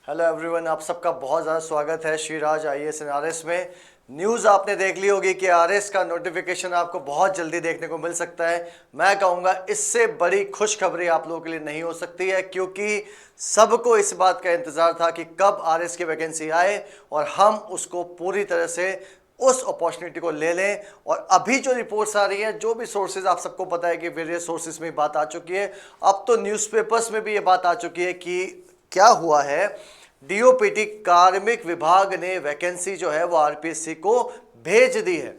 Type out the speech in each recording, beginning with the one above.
Hello everyone, आप सबका बहुत ज़्यादा स्वागत है श्रीराज आईएएस एंड आरएस में। न्यूज़ आपने देख ली होगी कि आरएस का नोटिफिकेशन आपको बहुत जल्दी देखने को मिल सकता है। मैं कहूँगा इससे बड़ी खुशखबरी आप लोगों के लिए नहीं हो सकती है, क्योंकि सबको इस बात का इंतज़ार था कि कब आरएस की वैकेंसी आए और हम उसको पूरी तरह से उस अपॉर्चुनिटी को ले लें। और अभी जो रिपोर्ट्स आ रही हैं, जो भी सोर्सेज, आप सबको पता है कि वेरियस सोर्सेज में बात आ चुकी है, अब तो न्यूज़पेपर्स में भी ये बात आ चुकी है कि क्या हुआ है, डीओपीटी कार्मिक विभाग ने वैकेंसी जो है वो आरपीएससी को भेज दी है।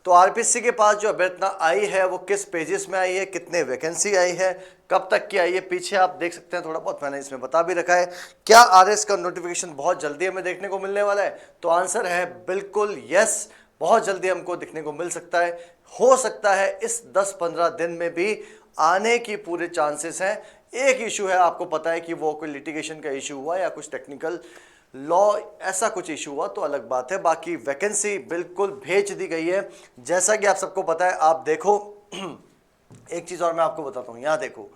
तो आरपीएससी के पास जो अभ्यर्थना आई है वो किस पेजेस में आई है, कितने वैकेंसी आई है, कब तक की आई है, पीछे आप देख सकते हैं, थोड़ा बहुत मैंने इसमें बता भी रखा है। क्या आरएस का नोटिफिकेशन बहुत जल्दी हमें देखने को मिलने वाला है? तो आंसर है बिल्कुल यस, बहुत जल्दी हमको दिखने को मिल सकता है। हो सकता है इस 10-15 दिन में भी आने की पूरे चांसेस हैं। एक इशू है, आपको पता है कि वो कोई लिटिगेशन का इशू हुआ या कुछ टेक्निकल लॉ ऐसा कुछ इशू हुआ तो अलग बात है। बाकी वैकेंसी बिल्कुल भेज दी गई है, जैसा कि आप सबको पता है। आप देखो एक चीज़ और मैं आपको बताता हूँ, यहाँ देखो,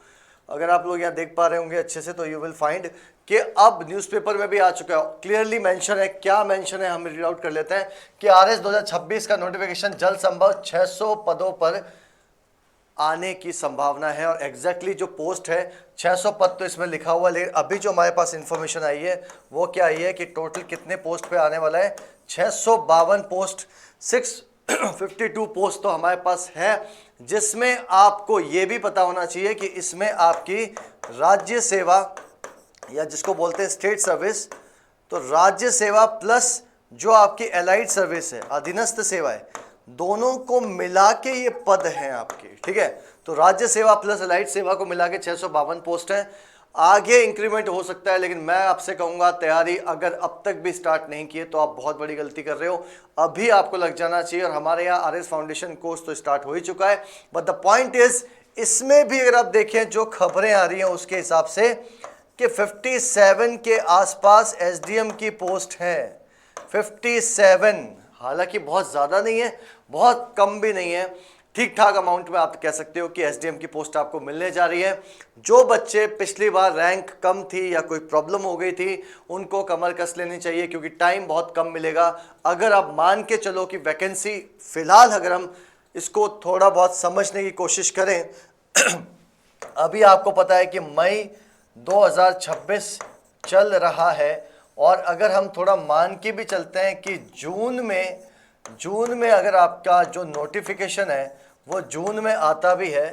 अगर आप लोग यहाँ देख पा रहे होंगे अच्छे से तो यू विल फाइंड कि अब न्यूज़पेपर में भी आ चुका है, क्लियरली मेंशन है। क्या मेंशन है हम रीड आउट कर लेते हैं कि आरएस 2026 का नोटिफिकेशन जल्द संभव 600 पदों पर आने की संभावना है। और एग्जैक्टली जो पोस्ट है 600 पद तो इसमें लिखा हुआ, लेकिन अभी जो हमारे पास इंफॉर्मेशन आई है वो क्या आई है कि टोटल कितने पोस्ट पे आने वाला है, 652 पोस्ट, 652 पोस्ट तो हमारे पास है, जिसमें आपको ये भी पता होना चाहिए कि इसमें आपकी राज्य सेवा या जिसको बोलते हैं स्टेट सर्विस, तो राज्य सेवा प्लस जो आपकी एलाइड सर्विस है, अधीनस्थ सेवा है, दोनों को मिला के ये पद हैं आपके, ठीक है। तो राज्य सेवा प्लस एलाइड सेवा को मिला के 652 पोस्ट हैं। आगे इंक्रीमेंट हो सकता है, लेकिन मैं आपसे कहूंगा तैयारी अगर अब तक भी स्टार्ट नहीं की है तो आप बहुत बड़ी गलती कर रहे हो। अभी आपको लग जाना चाहिए। और हमारे यहाँ आरएस फाउंडेशन कोर्स तो स्टार्ट हो ही चुका है। बट द पॉइंट इज, इसमें भी अगर आप देखें जो खबरें आ रही हैं उसके हिसाब से कि 57 के आसपास एसडीएम की पोस्ट है। 57, हालांकि बहुत ज़्यादा नहीं है, बहुत कम भी नहीं है, ठीक ठाक अमाउंट में आप कह सकते हो कि एसडीएम की पोस्ट आपको मिलने जा रही है। जो बच्चे पिछली बार रैंक कम थी या कोई प्रॉब्लम हो गई थी, उनको कमर कस लेनी चाहिए, क्योंकि टाइम बहुत कम मिलेगा। अगर आप मान के चलो कि वैकेंसी फिलहाल अगर हम इसको थोड़ा बहुत समझने की कोशिश करें अभी आपको पता है कि मई 2026 चल रहा है, और अगर हम थोड़ा मान के भी चलते हैं कि जून में अगर आपका जो नोटिफिकेशन है वो जून में आता भी है,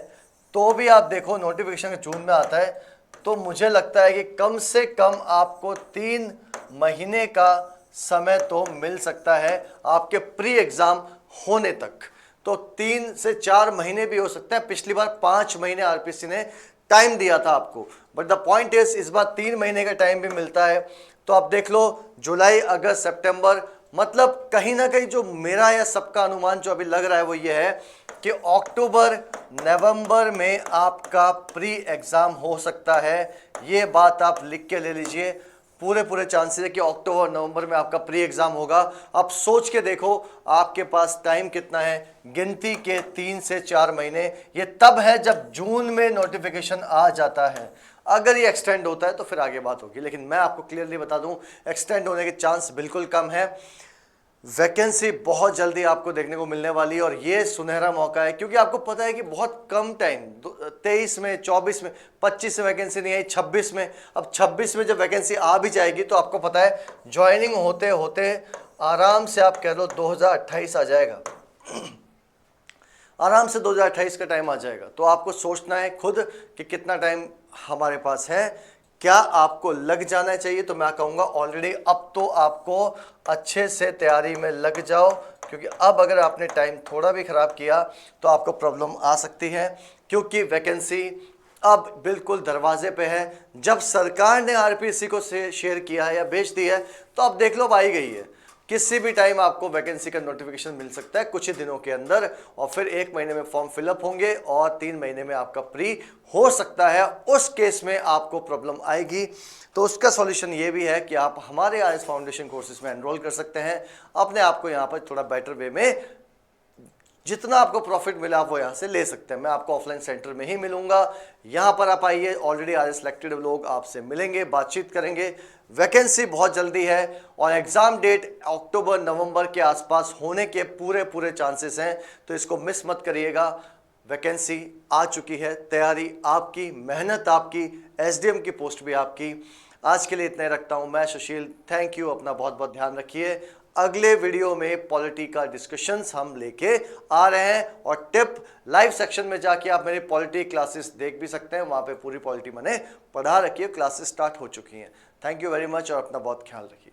तो भी आप देखो नोटिफिकेशन जून में आता है, तो मुझे लगता है कि कम से कम आपको 3 महीने का समय तो मिल सकता है आपके प्री एग्ज़ाम होने तक। तो 3 से 4 महीने भी हो सकते हैं। पिछली बार 5 महीने आरपीएससी ने टाइम दिया था आपको, बट द पॉइंट इज इस बार 3 महीने का टाइम भी मिलता है। तो आप देख लो जुलाई, अगस्त, सितंबर, मतलब कहीं ना कहीं जो मेरा या सबका अनुमान जो अभी लग रहा है वो ये है कि अक्टूबर नवंबर में आपका प्री एग्जाम हो सकता है। ये बात आप लिख के ले लीजिए, पूरे चांसेस है कि अक्टूबर नवंबर में आपका प्री एग्जाम होगा। अब सोच के देखो आपके पास टाइम कितना है, गिनती के 3 से 4 महीने। ये तब है जब जून में नोटिफिकेशन आ जाता है। अगर ये एक्सटेंड होता है तो फिर आगे बात होगी, लेकिन मैं आपको क्लियरली बता दूं एक्सटेंड होने के चांस बिल्कुल कम है। वैकेंसी बहुत जल्दी आपको देखने को मिलने वाली है, और ये सुनहरा मौका है, क्योंकि आपको पता है कि बहुत कम टाइम, 23 में, 24 में, 25 में वैकेंसी नहीं आई, 26 में। अब 26 में जब वैकेंसी आ भी जाएगी तो आपको पता है ज्वाइनिंग होते होते आराम से आप कह लो 2028 आ जाएगा, आराम से 2028 का टाइम आ जाएगा। तो आपको सोचना है खुद कि कितना टाइम हमारे पास है, क्या आपको लग जाना चाहिए। तो मैं कहूँगा ऑलरेडी अब तो आपको अच्छे से तैयारी में लग जाओ, क्योंकि अब अगर आपने टाइम थोड़ा भी ख़राब किया तो आपको प्रॉब्लम आ सकती है, क्योंकि वैकेंसी अब बिल्कुल दरवाजे पे है। जब सरकार ने आरपीएससी को शेयर किया है या भेज दी है तो अब देख लो आई गई है। किसी भी टाइम आपको वैकेंसी का नोटिफिकेशन मिल सकता है कुछ ही दिनों के अंदर, और फिर 1 महीने में फॉर्म फिलअप होंगे और 3 महीने में आपका प्री हो सकता है। उस केस में आपको प्रॉब्लम आएगी, तो उसका सॉल्यूशन ये भी है कि आप हमारे आरएस फाउंडेशन कोर्सेज में एनरोल कर सकते हैं, अपने आप को यहाँ पर थोड़ा बेटर वे में जितना आपको प्रॉफिट मिला आप वो यहाँ से ले सकते हैं। मैं आपको ऑफलाइन सेंटर में ही मिलूंगा, यहाँ पर आप आइए, ऑलरेडी आर सिलेक्टेड लोग आपसे मिलेंगे, बातचीत करेंगे। वैकेंसी बहुत जल्दी है और एग्जाम डेट अक्टूबर नवंबर के आसपास होने के पूरे चांसेस हैं, तो इसको मिस मत करिएगा। वैकेंसी आ चुकी है, तैयारी आपकी, मेहनत आपकी, एसडीएम की पोस्ट भी आपकी। आज के लिए इतना ही रखता हूं मैं, सुशील। थैंक यू, अपना बहुत बहुत ध्यान रखिए। अगले वीडियो में पॉलिटी का डिस्कशंस हम लेके आ रहे हैं, और टिप लाइव सेक्शन में जाके आप मेरी पॉलिटी क्लासेस देख भी सकते हैं, वहां पे पूरी पॉलिटी मैंने पढ़ा रखी है, क्लासेस स्टार्ट हो चुकी हैं। थैंक यू वेरी मच और अपना बहुत ख्याल रखिए।